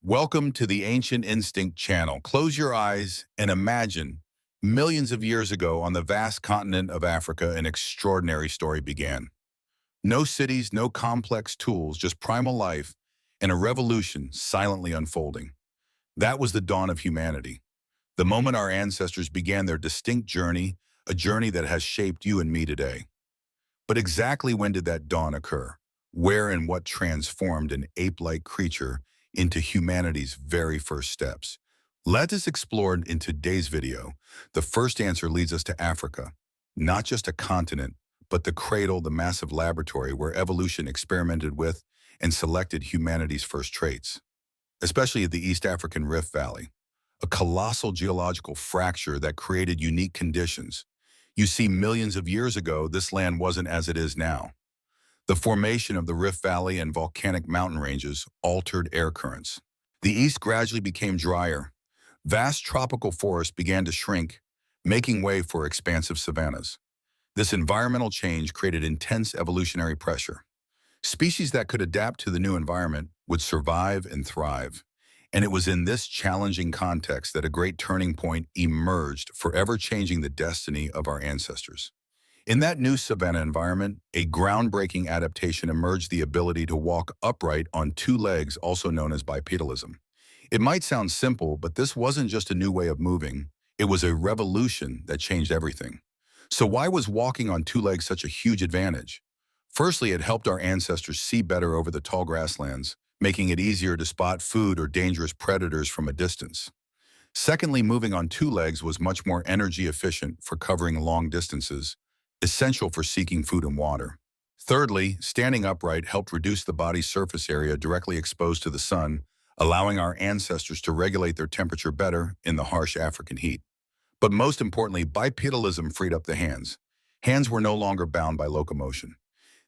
Welcome to the Ancient Instinct channel. Close your eyes and imagine millions of years ago on the vast continent of Africa, an extraordinary story began. No cities, no complex tools, just primal life and a revolution silently unfolding. That was the dawn of humanity, the moment our ancestors began their distinct journey, a journey that has shaped you and me today. But exactly when did that dawn occur? Where and what transformed an ape-like creature into humanity's very first steps? Let us explore in today's video. The first answer leads us to Africa, not just a continent, but the cradle, the massive laboratory where evolution experimented with and selected humanity's first traits, especially at the East African Rift Valley, a colossal geological fracture that created unique conditions. You see, millions of years ago, this land wasn't as it is now. The formation of the Rift Valley and volcanic mountain ranges altered air currents. The east gradually became drier. Vast tropical forests began to shrink, making way for expansive savannas. This environmental change created intense evolutionary pressure. Species that could adapt to the new environment would survive and thrive. And it was in this challenging context that a great turning point emerged, forever changing the destiny of our ancestors. In that new savanna environment, a groundbreaking adaptation emerged: the ability to walk upright on two legs, also known as bipedalism. It might sound simple, but this wasn't just a new way of moving. It was a revolution that changed everything. So why was walking on two legs such a huge advantage? Firstly, it helped our ancestors see better over the tall grasslands, making it easier to spot food or dangerous predators from a distance. Secondly, moving on two legs was much more energy efficient for covering long distances, essential for seeking food and water. Thirdly, standing upright helped reduce the body's surface area directly exposed to the sun, allowing our ancestors to regulate their temperature better in the harsh African heat. But most importantly, bipedalism freed up the hands. Hands were no longer bound by locomotion.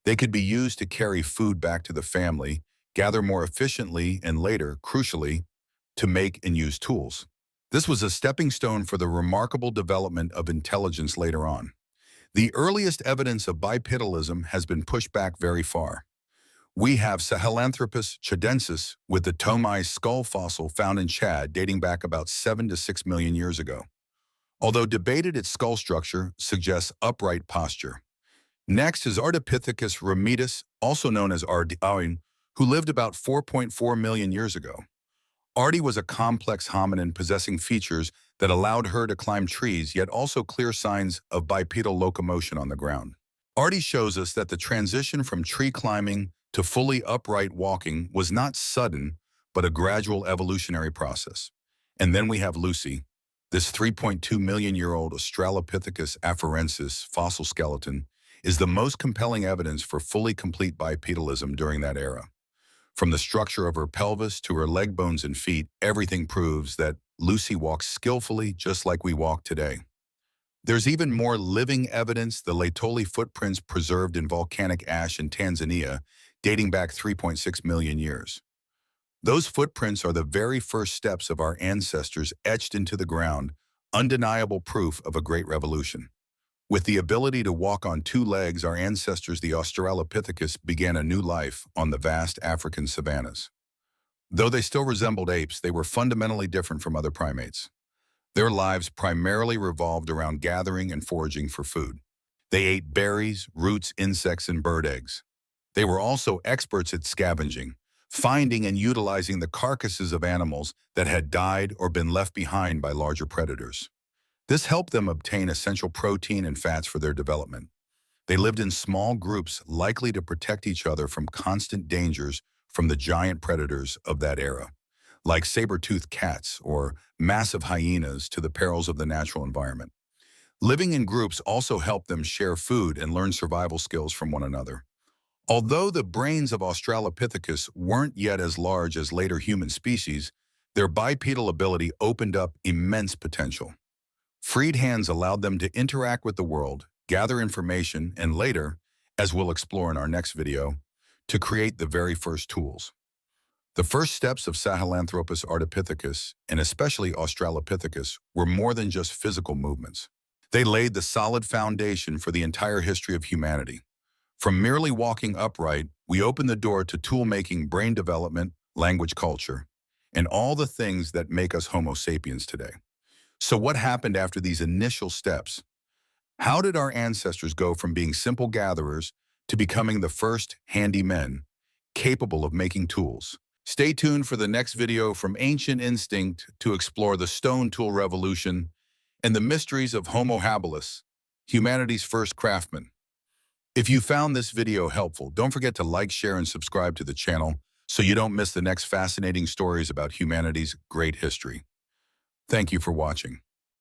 They could be used to carry food back to the family, gather more efficiently, and later, crucially, to make and use tools. This was a stepping stone for the remarkable development of intelligence later on. The earliest evidence of bipedalism has been pushed back very far. We have Sahelanthropus tchadensis with the Tomai skull fossil found in Chad dating back about 7 to 6 million years ago. Although debated, its skull structure suggests upright posture. Next is Ardipithecus ramidus, also known as Ardi, who lived about 4.4 million years ago. Ardi was a complex hominin possessing features that allowed her to climb trees, yet also clear signs of bipedal locomotion on the ground. Ardi shows us that the transition from tree climbing to fully upright walking was not sudden, but a gradual evolutionary process. And then we have Lucy, this 3.2 million-year-old Australopithecus afarensis fossil skeleton is the most compelling evidence for fully complete bipedalism during that era. From the structure of her pelvis to her leg bones and feet, everything proves that Lucy walks skillfully just like we walk today. There's even more living evidence: the Laetoli footprints preserved in volcanic ash in Tanzania, dating back 3.6 million years. Those footprints are the very first steps of our ancestors etched into the ground, undeniable proof of a great revolution. With the ability to walk on two legs, our ancestors, the Australopithecus, began a new life on the vast African savannas. Though they still resembled apes, they were fundamentally different from other primates. Their lives primarily revolved around gathering and foraging for food. They ate berries, roots, insects, and bird eggs. They were also experts at scavenging, finding and utilizing the carcasses of animals that had died or been left behind by larger predators. This helped them obtain essential protein and fats for their development. They lived in small groups, likely to protect each other from constant dangers from the giant predators of that era, like saber-toothed cats or massive hyenas, to the perils of the natural environment. Living in groups also helped them share food and learn survival skills from one another. Although the brains of Australopithecus weren't yet as large as later human species, their bipedal ability opened up immense potential. Freed hands allowed them to interact with the world, gather information, and later, as we'll explore in our next video, to create the very first tools. The first steps of Sahelanthropus ardipithecus, and especially Australopithecus, were more than just physical movements. They laid the solid foundation for the entire history of humanity. From merely walking upright, we opened the door to tool-making, brain development, language, culture. and all the things that make us Homo sapiens today. So what happened after these initial steps? How did our ancestors go from being simple gatherers to becoming the first handy men, capable of making tools? Stay tuned for the next video from ancient instinct to explore the stone tool revolution and the mysteries of Homo habilis, humanity's first craftsman. If you found this video helpful, don't forget to like, share, and subscribe to the channel so you don't miss the next fascinating stories about humanity's great history. Thank you for watching.